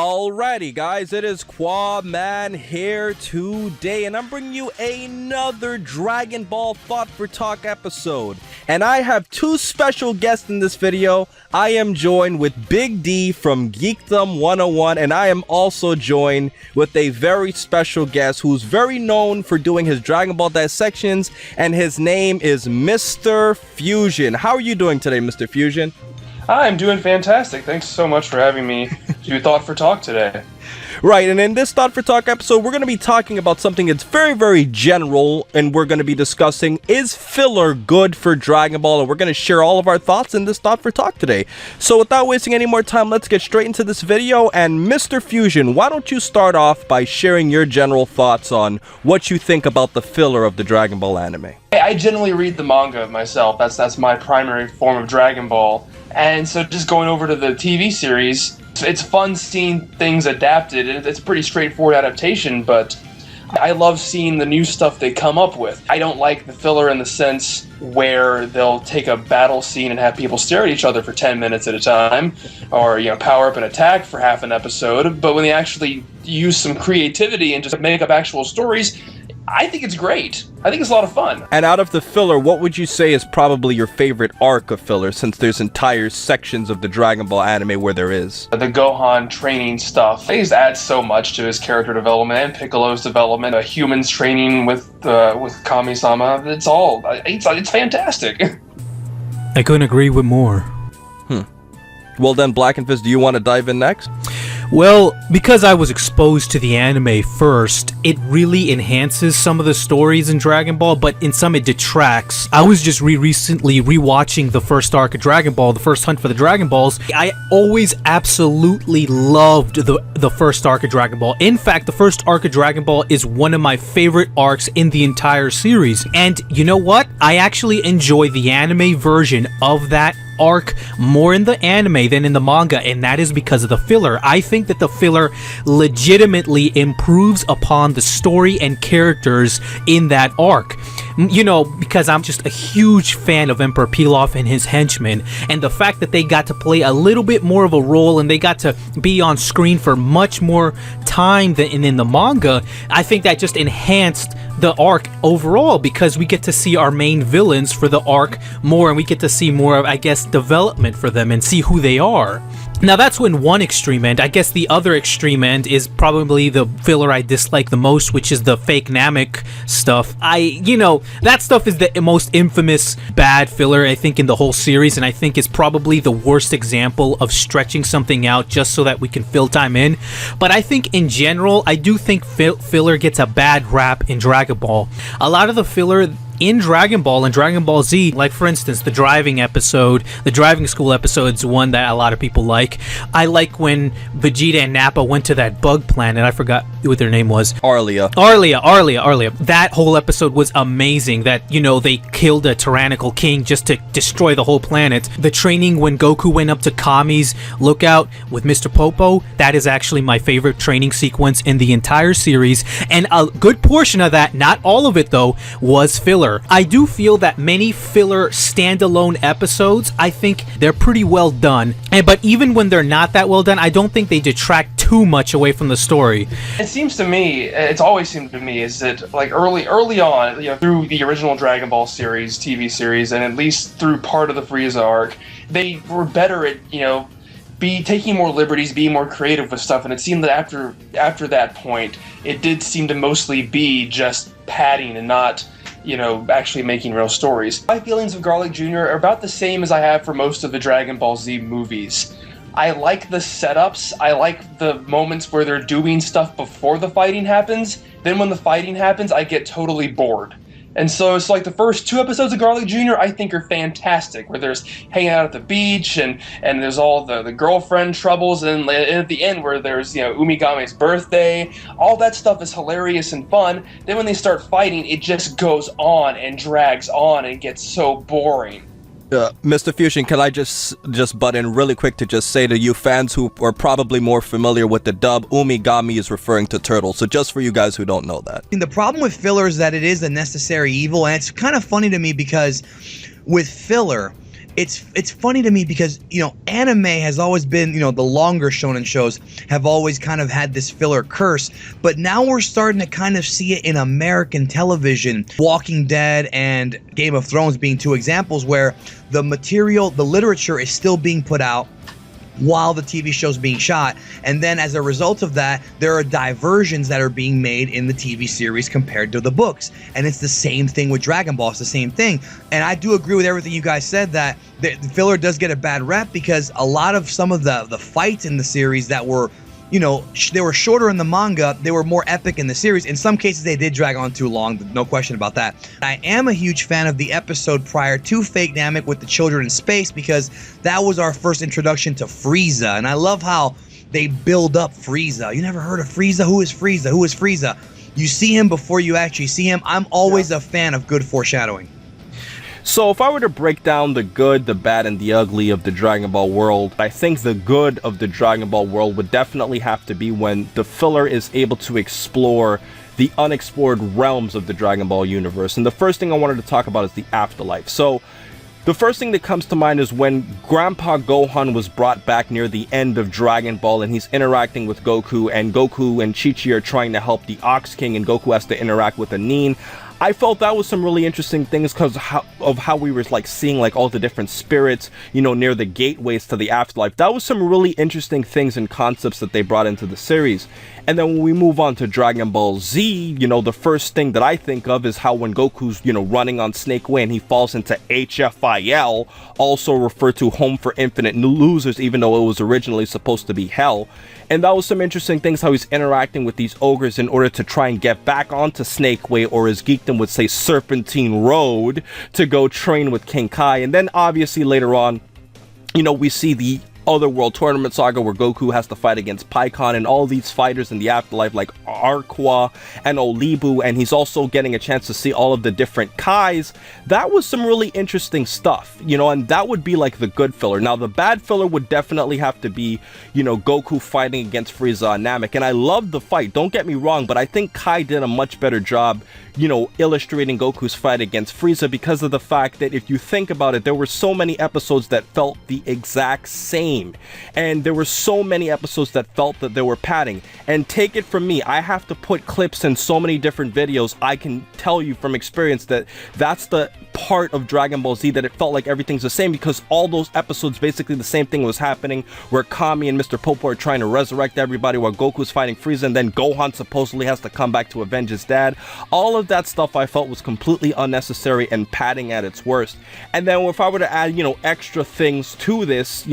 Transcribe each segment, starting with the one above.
Alrighty guys, it is Qaaman here today, and I'm bringing you another Dragon Ball Thought for Talk episode. And I have two special guests in this video. I am joined with Big D from Geekdom 101, and I am also joined with a very special guest who's very known for doing his Dragon Ball dissections, and his name is Mistarefusion. How are you doing today, Mr. Fusion? I'm doing fantastic. Thanks so much for having me do Thought for Talk today. Right, and in this Thought for Talk episode, we're going to be talking about something that's very, very general, and we're going to be discussing, is filler good for Dragon Ball? And we're going to share all of our thoughts in this Thought for Talk today. So without wasting any more time, let's get straight into this video. And Mr. Fusion, why don't you start off by sharing your general thoughts on what you think about the filler of the Dragon Ball anime? I generally read the manga myself. That's my primary form of Dragon Ball. And so just going over to the TV series, it's fun seeing things adapted, and it's a pretty straightforward adaptation, but I love seeing the new stuff they come up with. I don't like the filler in the sense where they'll take a battle scene and have people stare at each other for 10 minutes at a time, or, you know, power up and attack for half an episode, but when they actually use some creativity and just make up actual stories, I think it's great. I think it's a lot of fun. And out of the filler, what would you say is probably your favorite arc of filler, since there's entire sections of the Dragon Ball anime where there is? The Gohan training stuff. They just add so much to his character development and Piccolo's development. Humans training with Kami-sama. It's fantastic. I couldn't agree with more. Well then, Blackenfist, do you want to dive in next? Well, because I was exposed to the anime first, it really enhances some of the stories in Dragon Ball, but in some it detracts. I was just recently rewatching the first arc of Dragon Ball, the first hunt for the Dragon Balls. I always absolutely loved the first arc of Dragon Ball. In fact, the first arc of Dragon Ball is one of my favorite arcs in the entire series. And you know what? I actually enjoy the anime version of that arc more in the anime than in the manga, and that is because of the filler. I think that the filler legitimately improves upon the story and characters in that arc. You know, because I'm just a huge fan of Emperor Pilaf and his henchmen, and the fact that they got to play a little bit more of a role and they got to be on screen for much more time than in the manga, I think that just enhanced the arc overall, because we get to see our main villains for the arc more, and we get to see more of, I guess, development for them and see who they are. Now that's when one extreme end. I guess the other extreme end is probably the filler I dislike the most, which is the fake Namek stuff. That stuff is the most infamous bad filler, I think, in the whole series, and I think is probably the worst example of stretching something out just so that we can fill time in. But I think in general, I do think filler gets a bad rap in Dragon Ball. A lot of the filler in Dragon Ball and Dragon Ball Z, like for instance the driving school episode is one that a lot of people like. I like when Vegeta and Nappa went to that bug planet. I forgot what their name was. Arlia. That whole episode was amazing. That, you know, they killed a tyrannical king just to destroy the whole planet. The training when Goku went up to Kami's lookout with Mr. Popo, that is actually my favorite training sequence in the entire series, and a good portion of that, not all of it though, was filler. I do feel that many filler standalone episodes, I think they're pretty well done. But even when they're not that well done, I don't think they detract too much away from the story. It seems to me, it's always seemed to me, is that like early on, you know, through the original Dragon Ball series, TV series, and at least through part of the Frieza arc, they were better at, you know, taking more liberties, being more creative with stuff, and it seemed that after that point, it did seem to mostly be just padding and not, you know, actually making real stories. My feelings of Garlic Jr. are about the same as I have for most of the Dragon Ball Z movies. I like the setups, I like the moments where they're doing stuff before the fighting happens, then when the fighting happens, I get totally bored. And so it's like the first two episodes of Garlic Jr. I think are fantastic, where there's hanging out at the beach and there's all the girlfriend troubles, and at the end where there's, you know, Umigame's birthday. All that stuff is hilarious and fun. Then when they start fighting, it just goes on and drags on and gets so boring. Mr. Fusion, can I just butt in really quick to just say to you fans who are probably more familiar with the dub, Umigami is referring to Turtle, so just for you guys who don't know that. The problem with filler is that it is a necessary evil, and it's kind of funny to me because with filler, it's funny to me because, anime has always been, the longer shonen shows have always kind of had this filler curse, but now we're starting to kind of see it in American television. Walking Dead and Game of Thrones being two examples where the literature is still being put out while the TV show's being shot, and then as a result of that, there are diversions that are being made in the TV series compared to the books. And it's the same thing with Dragon Ball. It's the same thing. And I do agree with everything you guys said, that the filler does get a bad rep because a lot of some of the fights in the series that were, they were shorter in the manga, they were more epic in the series. In some cases, they did drag on too long, no question about that. I am a huge fan of the episode prior to Fake Namek with the children in space because that was our first introduction to Frieza. And I love how they build up Frieza. You never heard of Frieza? Who is Frieza? Who is Frieza? You see him before you actually see him. I'm always a fan of good foreshadowing. So if I were to break down the good, the bad, and the ugly of the Dragon Ball world, I think the good of the Dragon Ball world would definitely have to be when the filler is able to explore the unexplored realms of the Dragon Ball universe. And the first thing I wanted to talk about is the afterlife. So the first thing that comes to mind is when Grandpa Gohan was brought back near the end of Dragon Ball and he's interacting with Goku, and Goku and Chi-Chi are trying to help the Ox King, and Goku has to interact with a Nin. I felt that was some really interesting things because of how we were seeing all the different spirits, near the gateways to the afterlife. That was some really interesting things and concepts that they brought into the series. And then when we move on to Dragon Ball Z, the first thing that I think of is how when Goku's, running on Snake Way and he falls into HFIL, also referred to Home for Infinite Losers, even though it was originally supposed to be Hell. And that was some interesting things, how he's interacting with these ogres in order to try and get back onto Snake Way, or as Geekdom would say, Serpentine Road, to go train with King Kai. And then obviously later on, we see the Other World Tournament saga where Goku has to fight against Pikkon and all these fighters in the afterlife like Arqua and Olibu, and he's also getting a chance to see all of the different Kais. That was some really interesting stuff, and that would be the good filler. Now the bad filler would definitely have to be, Goku fighting against Frieza and Namek, and I loved the fight, don't get me wrong, but I think Kai did a much better job, illustrating Goku's fight against Frieza, because of the fact that if you think about it, there were so many episodes that felt the exact same. And there were so many episodes that felt that they were padding. And take it from me, I have to put clips in so many different videos. I can tell you from experience that that's the part of Dragon Ball Z that it felt like everything's the same, because all those episodes basically the same thing was happening, where Kami and Mr. Popo are trying to resurrect everybody while Goku's fighting Frieza, and then Gohan supposedly has to come back to avenge his dad. All of that stuff I felt was completely unnecessary and padding at its worst. And then if I were to add, extra things to this,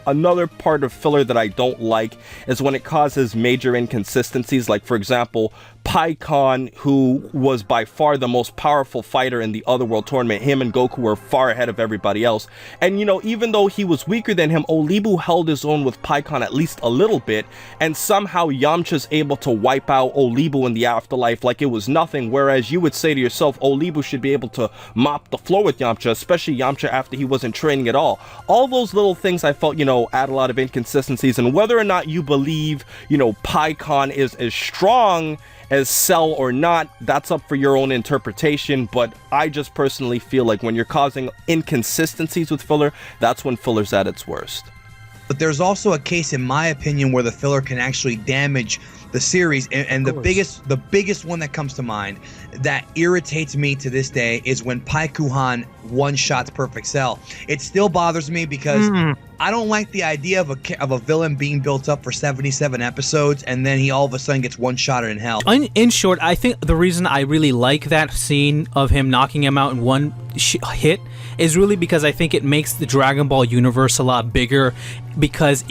another part of filler that I don't like is when it causes major inconsistencies. Like, for example, Pikkon, who was by far the most powerful fighter in the Otherworld tournament, him and Goku were far ahead of everybody else. And, even though he was weaker than him, Olibu held his own with Pikkon at least a little bit, and somehow Yamcha's able to wipe out Olibu in the afterlife like it was nothing, whereas you would say to yourself, Olibu should be able to mop the floor with Yamcha, especially Yamcha after he wasn't training at all. All those little things I felt, add a lot of inconsistencies, and whether or not you believe, Pikkon is as strong as Cell or not, that's up for your own interpretation, but I just personally feel like when you're causing inconsistencies with filler, that's when filler's at its worst. But there's also a case, in my opinion, where the filler can actually damage the series, and the biggest one that comes to mind that irritates me to this day is when Paikuhan one-shots Perfect Cell. It still bothers me because I don't like the idea of a villain being built up for 77 episodes and then he all of a sudden gets one-shotted in hell. In short, I think the reason I really like that scene of him knocking him out in one hit is really because I think it makes the Dragon Ball universe a lot bigger, because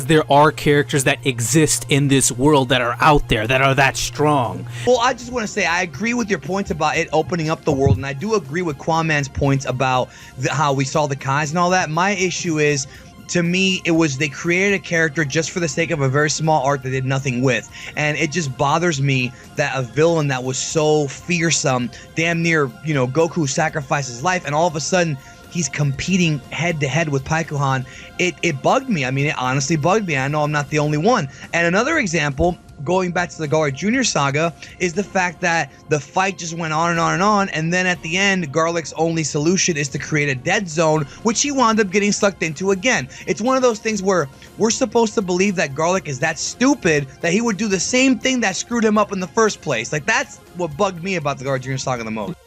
there are characters that exist in this world that are out there that are that strong. Well, I just want to say I agree with your points about it opening up the world, and I do agree with Qaaman's points about how we saw the Kais and all that. My issue is, to me, it was they created a character just for the sake of a very small arc they did nothing with. And it just bothers me that a villain that was so fearsome, damn near, Goku sacrificed his life, and all of a sudden he's competing head-to-head with Paikuhan. It bugged me. I mean, it honestly bugged me. I know I'm not the only one. And another example going back to the Garlic Jr. saga, is the fact that the fight just went on and on and on, and then at the end, Garlic's only solution is to create a dead zone, which he wound up getting sucked into again. It's one of those things where we're supposed to believe that Garlic is that stupid that he would do the same thing that screwed him up in the first place. Like, that's what bugged me about the Garlic Jr. saga the most.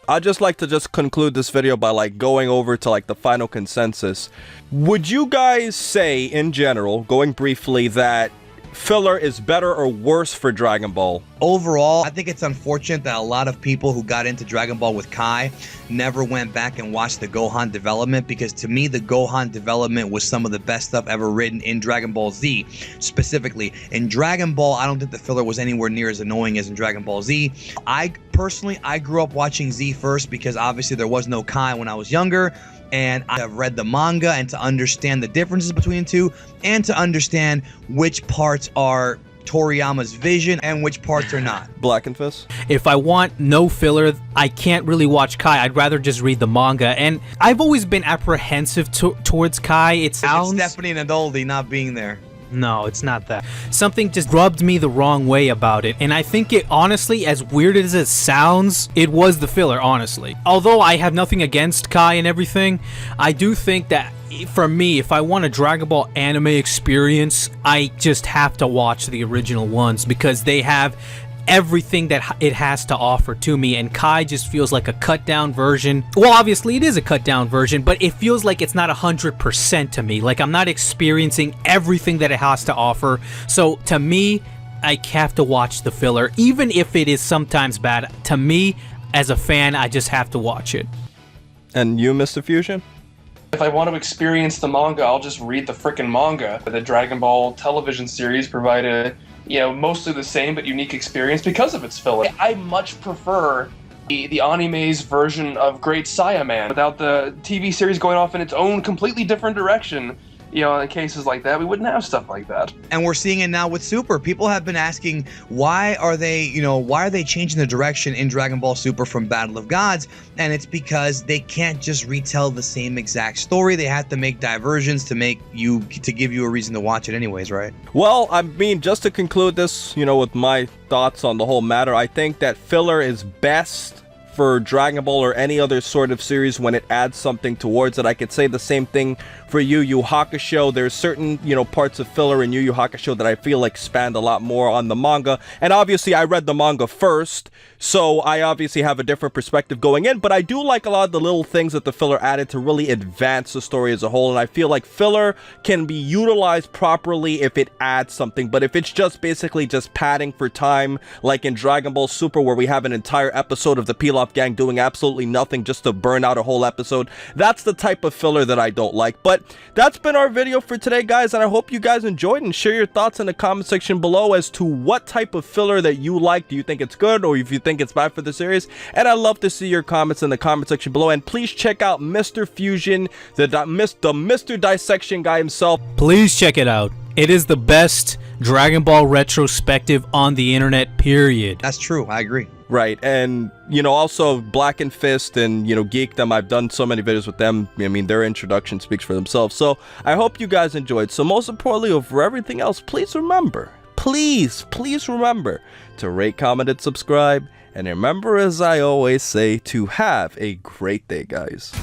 I'd just like to just conclude this video by like going over to like the final consensus. Would you guys say in general, going briefly, that filler is better or worse for Dragon Ball? Overall, I think it's unfortunate that a lot of people who got into Dragon Ball with Kai never went back and watched the Gohan development, because to me, the Gohan development was some of the best stuff ever written in Dragon Ball Z. Specifically, in Dragon Ball, I don't think the filler was anywhere near as annoying as in Dragon Ball Z. I grew up watching Z first because obviously there was no Kai when I was younger, and I have read the manga, and to understand the differences between the two, and to understand which parts are Toriyama's vision and which parts are not. Blackenfist? If I want no filler, I can't really watch Kai. I'd rather just read the manga. And I've always been apprehensive towards Kai. It sounds... It's Stephanie and Adoldi not being there. No, it's not that. Something just rubbed me the wrong way about it. And I think it, honestly, as weird as it sounds, it was the filler, honestly. Although I have nothing against Kai and everything, I do think that for me, if I want a Dragon Ball anime experience, I just have to watch the original ones, because they have everything that it has to offer to me, and Kai just feels like a cut down version. Well, obviously it is a cut down version, but it feels like it's not 100% to me. Like, I'm not experiencing everything that it has to offer. So to me, I have to watch the filler, even if it is sometimes bad. To me, as a fan, I just have to watch it. And you, Mistarefusion? If I want to experience the manga, I'll just read the frickin' manga. The Dragon Ball television series provided, mostly the same but unique experience because of its filler. I much prefer the anime's version of Great Saiyaman without the TV series going off in its own completely different direction. In cases like that, we wouldn't have stuff like that. And we're seeing it now with Super. People have been asking, why are they changing the direction in Dragon Ball Super from Battle of Gods? And it's because they can't just retell the same exact story. They have to make diversions to give you a reason to watch it anyways, right? Well, I mean, just to conclude this, with my thoughts on the whole matter, I think that filler is best for Dragon Ball or any other sort of series when it adds something towards it. I could say the same thing for Yu Yu Hakusho. There's certain, parts of filler in Yu Yu Hakusho that I feel expand a lot more on the manga. And obviously I read the manga first, so I obviously have a different perspective going in, but I do like a lot of the little things that the filler added to really advance the story as a whole. And I feel like filler can be utilized properly if it adds something, but if it's just basically just padding for time, like in Dragon Ball Super, where we have an entire episode of the Pilaf gang doing absolutely nothing just to burn out a whole episode, that's the type of filler that I don't like. But that's been our video for today, guys, and I hope you guys enjoyed, and share your thoughts in the comment section below as to what type of filler that you like. Do you think it's good, or if you think it's bad for the series? And I'd love to see your comments in the comment section below. And please check out Mistarefusion, the Mr. Dissection guy himself. Please check it out. It is the best Dragon Ball retrospective on the internet, period. That's true. I agree. Right, and also Blackenfist and Geekdom. I've done so many videos with them. I mean, their introduction speaks for themselves. So I hope you guys enjoyed. So most importantly, over everything else, please remember, please remember to rate, comment, and subscribe. And remember, as I always say, to have a great day, guys.